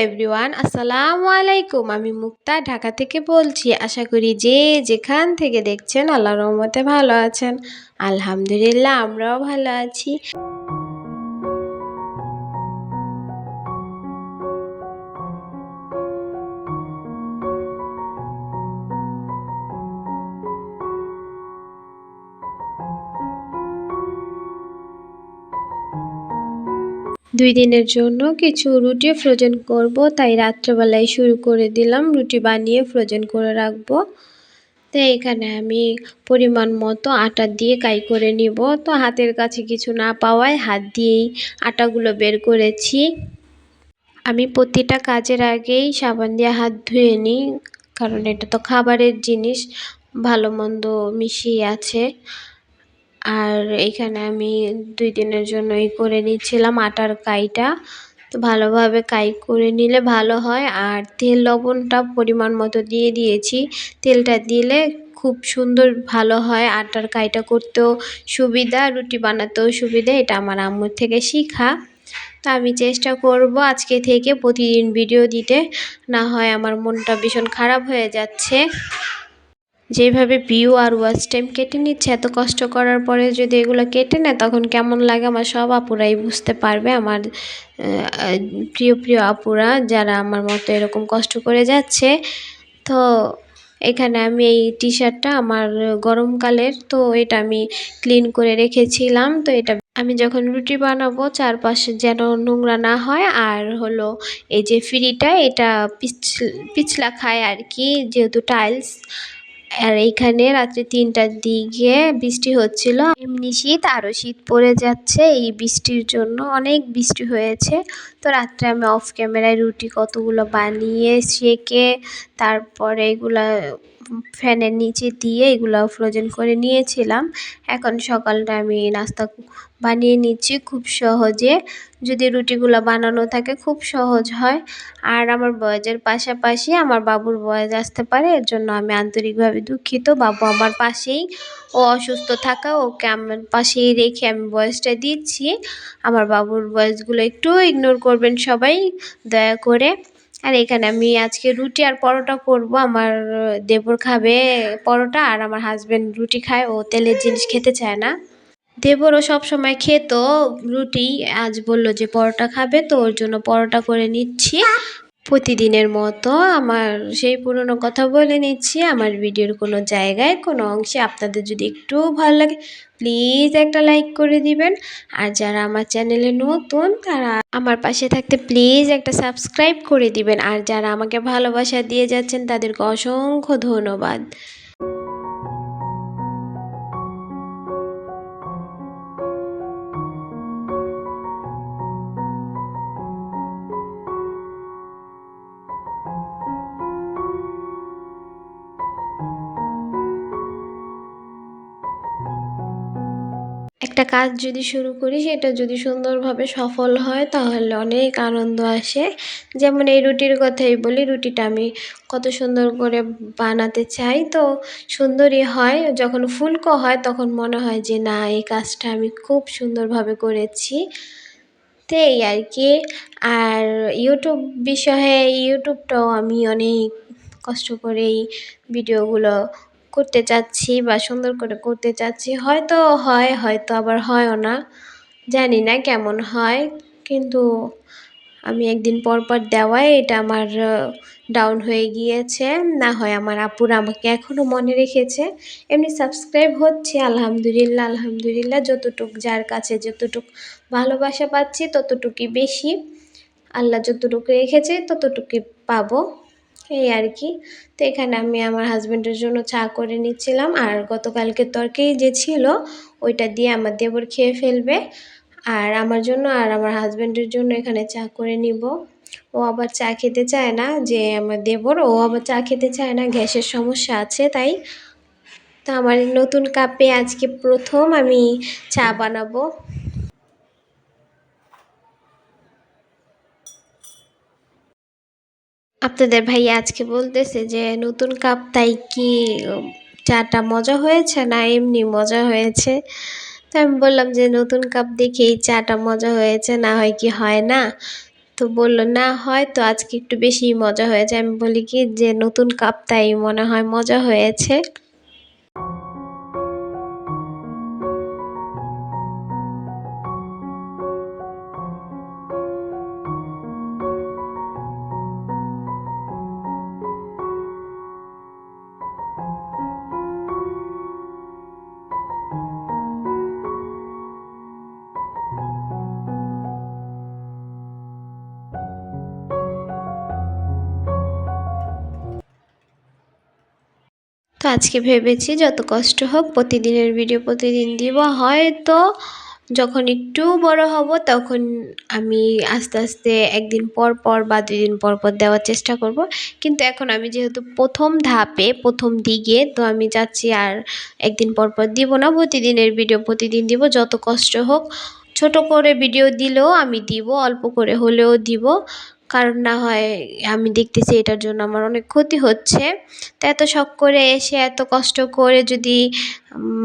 Everyone, আসসালামু আলাইকুম। আমি মুক্তা ঢাকা থেকে বলছি। আশা করি যে যেখান থেকে দেখছেন আল্লাহর রহমতে ভালো আছেন। আলহামদুলিল্লাহ, আমরাও ভালো আছি। 2 দিনের জন্য কিছু রুটি ফ্রোজেন করব, তাই রাত্রেবেলায় শুরু করে দিলাম রুটি বানিয়ে ফ্রোজেন করে রাখবো। তো এখানে আমি পরিমাণ মতো আটা দিয়ে কাই করে নিব। তো হাতের কাছে কিছু না পাওয়ায় হাত দিয়েই আটাগুলো বের করেছি। আমি প্রতিটা কাজের আগেই সাবান দিয়ে হাত ধুয়ে নিই, কারণ এটা তো খাবারের জিনিস, ভালো মন্দ মিশিয়ে আছে। আর এখানে আমি 2 দিনের জন্যই করে নিচ্ছিলাম আটার কাইটা। তো ভালোভাবে কাই করে নিলে ভালো হয়। আর তেল লবণটা পরিমাণ মতো দিয়ে দিয়েছি। তেলটা দিলে খুব সুন্দর ভালো হয়, আটার কাইটা করতেও সুবিধা, রুটি বানাতেও সুবিধা। এটা আমার আম্মুর থেকে শিখা। তো আমি চেষ্টা করব আজকে থেকে প্রতিদিন ভিডিও দিতে, না হয় আমার মনটা ভীষণ খারাপ হয়ে যাচ্ছে। যেভাবে ভিউ আর ওয়াচ টাইম কেটে নিচ্ছে, এত কষ্ট করার পরে যদি এগুলো কেটে নেয় তখন কেমন লাগে আমার সব আপুরাই বুঝতে পারবে। আমার প্রিয় প্রিয় আপুরা যারা আমার মতো এরকম কষ্ট করে যাচ্ছে। তো এখানে আমি এই টি শার্টটা আমার গরমকালের, তো এটা আমি ক্লিন করে রেখেছিলাম। তো এটা আমি যখন রুটি বানাবো চারপাশে যেন নোংরা না হয়। আর হলো এই যে ফ্রিটা, এটা পিছলা খায় আর কি, যেহেতু টাইলস। আর এইখানে রাত্রে 3টার দিকে বৃষ্টি হচ্ছিল। এমনি শীত, আরও শীত পড়ে যাচ্ছে এই বৃষ্টির জন্য, অনেক বৃষ্টি হয়েছে। তো রাত্রে আমি অফ ক্যামেরায় রুটি কতগুলো বানিয়ে সেঁকে তারপরে এগুলা ফ্যানের নিচে দিয়ে এগুলো ফ্রোজেন করে নিয়েছিলাম। এখন সকালটা আমি নাস্তা বানিয়ে নিচ্ছি খুব সহজে। যদি রুটিগুলো বানানো থাকে খুব সহজ হয়। আর আমার বয়েজের পাশাপাশি আমার বাবুর বয়েজ আসতে পারে, এর জন্য আমি আন্তরিকভাবে দুঃখিত। বাবু আমার পাশেই, ও অসুস্থ থাকা, ওকে আমার পাশেই রেখে আমি বয়েজটা দিচ্ছি। আমার বাবুর বয়েজগুলো একটু ইগনোর করবেন সবাই দয়া করে। আর এখানে আমি আজকে রুটি আর পরোটা করব। আমার দেবর খাবে পরোটা আর আমার হাজব্যান্ড রুটি খায়, ও তেলের জিনিস খেতে চায় না। দেবরও সবসময় খেত রুটি, আজ বলল যে পরোটা খাবে, তো ওর জন্য পরোটা করে নিচ্ছি প্রতিদিনের মতো। আমার সেই পুরনো কথা বলে নিচ্ছি। আমার ভিডিওর কোনো জায়গায় কোনো অংশে আপনাদের যদি একটু ভালো লাগে প্লিজ একটা লাইক করে দিবেন। আর যারা আমার চ্যানেলে নতুন তারা আমার পাশে থাকতে প্লিজ একটা সাবস্ক্রাইব করে দিবেন। আর যারা আমাকে ভালোবাসা দিয়ে যাচ্ছেন তাদেরকে অসংখ্য ধন্যবাদ। একটা কাজ যদি শুরু করি, সেটা যদি সুন্দরভাবে সফল হয় তাহলে অনেক আনন্দ আসে। যেমন এই রুটির কথাই বলি, রুটিটা আমি কত সুন্দর করে বানাতে চাই, তো সুন্দরই হয়। যখন ফুলকো হয় তখন মনে হয় যে না, এই কাজটা আমি খুব সুন্দরভাবে করেছি। তো এই আর কি। আর ইউটিউব বিষয়ে, ইউটিউবটাও আমি অনেক কষ্ট করে এই ভিডিওগুলো করতে চাচ্ছি বা সুন্দর করে করতে চাচ্ছি। হয়তো হয়, হয়তো আবার হয়ও না, জানি না কেমন হয়। কিন্তু আমি একদিন পর পর দেওয়ায় এটা আমার ডাউন হয়ে গিয়েছে। না হয় আমার আপুরা আমাকে এখনও মনে রেখেছে। এমনি সাবস্ক্রাইব হচ্ছে, আলহামদুলিল্লাহ আলহামদুলিল্লাহ। যতটুক যার কাছে যতটুক ভালোবাসা পাচ্ছি ততটুকুই বেশি। আল্লাহ যতটুকু রেখেছে ততটুকুই পাবো, এই আর কি। তো এখানে আমি আমার হাজব্যান্ডের জন্য চা করে নিচ্ছিলাম। আর গতকালকে তরকারি যে ছিল ওইটা দিয়ে আমার দেবর খেয়ে ফেলবে। আর আমার জন্য আর আমার হাজব্যান্ডের জন্য এখানে চা করে নিব। ও আবার চা খেতে চায় না, যে আমার দেবর, ও আবার চা খেতে চায় না, গ্যাসের সমস্যা আছে তাই। তো আমার নতুন কাপে আজকে প্রথম আমি চা বানাবো। আপনাদের ভাইয়া আজকে বলতেছে যে নতুন কাপ, তাই কি চাটা মজা হয়েছে না এমনি মজা হয়েছে। তো আমি বললাম যে নতুন কাপ দেখেই চাটা মজা হয়েছে, না হয় কি হয় না। তো বলল না হয় তো আজকে একটু বেশিই মজা হয়েছে। আমি বলি কি যে নতুন কাপ তাই মনে হয় মজা হয়েছে। তো আজকে ভেবেছি যত কষ্ট হোক প্রতিদিনের ভিডিও প্রতিদিন দিব। হয়তো যখন একটু বড় হব তখন আমি আস্তে আস্তে একদিন পর পর বা 2 দিন পর পর দেওয়ার চেষ্টা করব। কিন্তু এখন আমি যেহেতু প্রথম ধাপে প্রথম দিকে, তো আমি চাচ্ছি আর একদিন পর পর দিব না, প্রতিদিনের ভিডিও প্রতিদিন দিব। যত কষ্ট হোক ছোট করে ভিডিও দিলেও আমি দিব, অল্প করে হলেও দিব। কারণ না হয় আমি দেখতেছি এটার জন্য আমার অনেক ক্ষতি হচ্ছে। তো এত শখ করে এসে এত কষ্ট করে যদি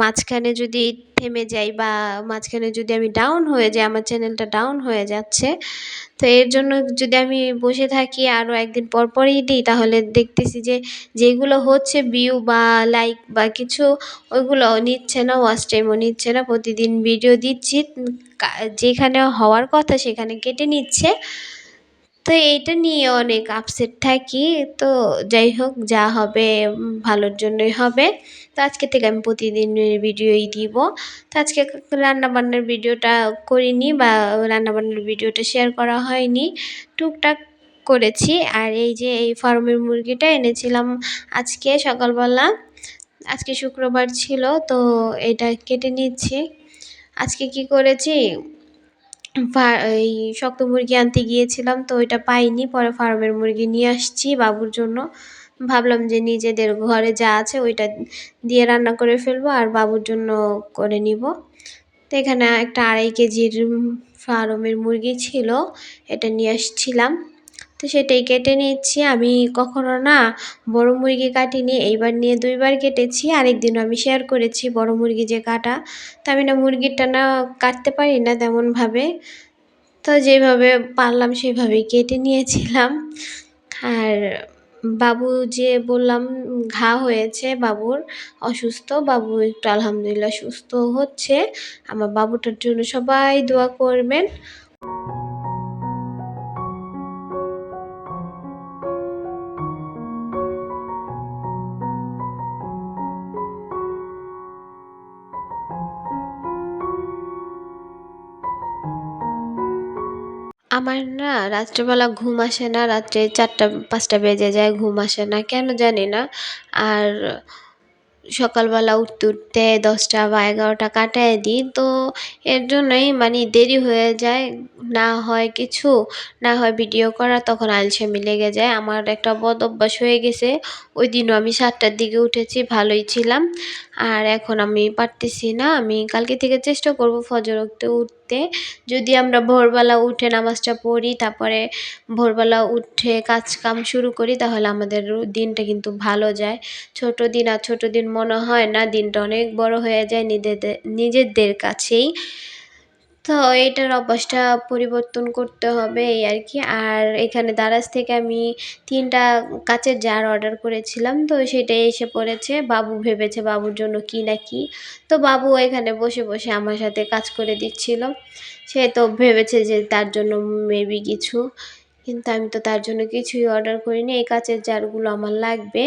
মাঝখানে যদি থেমে যাই বা মাঝখানে যদি আমি ডাউন হয়ে যাই, আমার চ্যানেলটা ডাউন হয়ে যাচ্ছে, তো এর জন্য যদি আমি বসে থাকি আরও একদিন পর পরই দিই, তাহলে দেখতেছি যে যেগুলো হচ্ছে ভিউ বা লাইক বা কিছু, ওইগুলো নিচ্ছে না, ওয়াচ টাইমও নিচ্ছে না। প্রতিদিন ভিডিও দিচ্ছি, যেখানে হওয়ার কথা সেখানে কেটে নিচ্ছে। তো এইটা নিয়ে অনেক আপসেট থাকি। তো যাই হোক, যা হবে ভালোর জন্যই হবে। তো আজকে থেকে আমি প্রতিদিনের ভিডিওই দিব। তো আজকে রান্নাবান্নার ভিডিওটা করিনি বা রান্নাবান্নার ভিডিওটা শেয়ার করা হয়নি, টুকটাক করেছি। আর এই যে এই ফার্মের মুরগিটা এনেছিলাম আজকে সকালবেলা, আজকে শুক্রবার ছিল, তো এটা কেটে নিচ্ছি। আজকে কি করেছি, এই শক্ত মুরগি আনতে গিয়েছিলাম, তো ওইটা পাইনি, পরে ফার্মের মুরগি নিয়ে আসছি বাবুর জন্য। ভাবলাম যে নিজেদের ঘরে যা আছে ওইটা দিয়ে রান্না করে ফেলবো আর বাবুর জন্য করে নিব। তো এখানে একটা 2.5 কেজির ফার্মের মুরগি ছিল, এটা নিয়ে আসছিলাম। তো সেটাই কেটে নিচ্ছি। আমি কখনো না বড় মুরগি কাটিনি, এইবার নিয়ে 2বার কেটেছি। আরেকদিনও আমি শেয়ার করেছি বড় মুরগি যে কাটা। তো আমি না মুরগিটা না কাটতে পারি না তেমনভাবে, তো যেভাবে পারলাম সেভাবেই কেটে নিয়েছিলাম। আর বাবু যে বললাম ঘা হয়েছে বাবুর, অসুস্থ বাবু, একটু আলহামদুলিল্লাহ সুস্থ হচ্ছে। আমার বাবুটার জন্য সবাই দোয়া করবেন। আমার না রাত্রেবেলা ঘুম আসে না, রাত্রে 4টা 5টা বেজে যায়, ঘুম আসে না কেন জানি না। আর সকালবেলা উঠতে উঠতে 10টা বা 11টা কাটায় দিই, তো এর জন্যই মানে দেরি হয়ে যায়। না হয় কিছু, না হয় ভিডিও করা, তখন আলসেমি লেগে যায়। আমার একটা বদ অভ্যাস হয়ে গেছে। ওই দিনও আমি 7টার দিকে উঠেছি, ভালোই ছিলাম। আর এখন আমি পারতেছি না। আমি কালকে থেকে চেষ্টা করব ফজর ওয়াক্তে উঠতে। যদি আমরা ভোরবেলা উঠে নামাজটা পড়ি, তারপরে ভোরবেলা উঠে কাজ কাম শুরু করি, তাহলে আমাদের দিনটা কিন্তু ভালো যায়। ছোট দিন আর ছোট দিন মনে হয় না, দিনটা অনেক বড় হয়ে যায় নিজেদের কাছেই। তো এইটার অভ্যাসটা পরিবর্তন করতে হবে এই আর কি। আর এখানে দারাজ থেকে আমি 3টা কাচের জার অর্ডার করেছিলাম, তো সেটাই এসে পড়েছে। বাবু ভেবেছে বাবুর জন্য কি না কি, তো বাবু এখানে বসে বসে আমার সাথে কাজ করে দিচ্ছিল। সে তো ভেবেছে যে তার জন্য মেবি কিছু, কিন্তু আমি তো তার জন্য কিছুই অর্ডার করিনি। এই কাচের জারগুলো আমার লাগবে,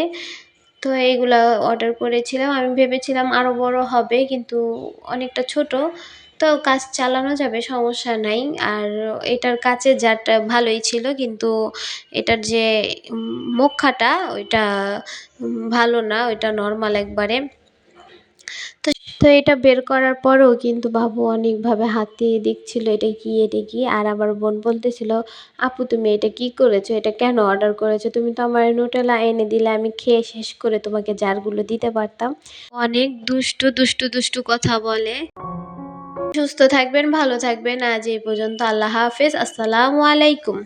তো এইগুলা অর্ডার করেছিলাম। আমি ভেবেছিলাম আরও বড় হবে, কিন্তু অনেকটা ছোট। তো কাজ চালানো যাবে, সমস্যা নাই। আর এটার কাচের জারটা ভালোই ছিল, কিন্তু এটার যে মুখাটা ওইটা ভালো না, ওইটা নর্মাল একবারে। তো তো এটা বের করার পরেও কিন্তু বাবু অনেকভাবে হাত দিয়ে দেখছিল এটা কি এটা কি। আর আমার বোন বলতেছিল, আপু তুমি এটা কি করেছো, এটা কেন অর্ডার করেছো, তুমি তো আমার নুটেলা এনে দিলে, আমি খেয়ে শেষ করে তোমাকে জারগুলো দিতে পারতাম। অনেক দুষ্টু দুষ্টু দুষ্টু কথা বলে। সুস্থ থাকবেন, ভালো থাকবেন। আজ এই পর্যন্ত। আল্লাহ হাফেজ, আসসালামু আলাইকুম।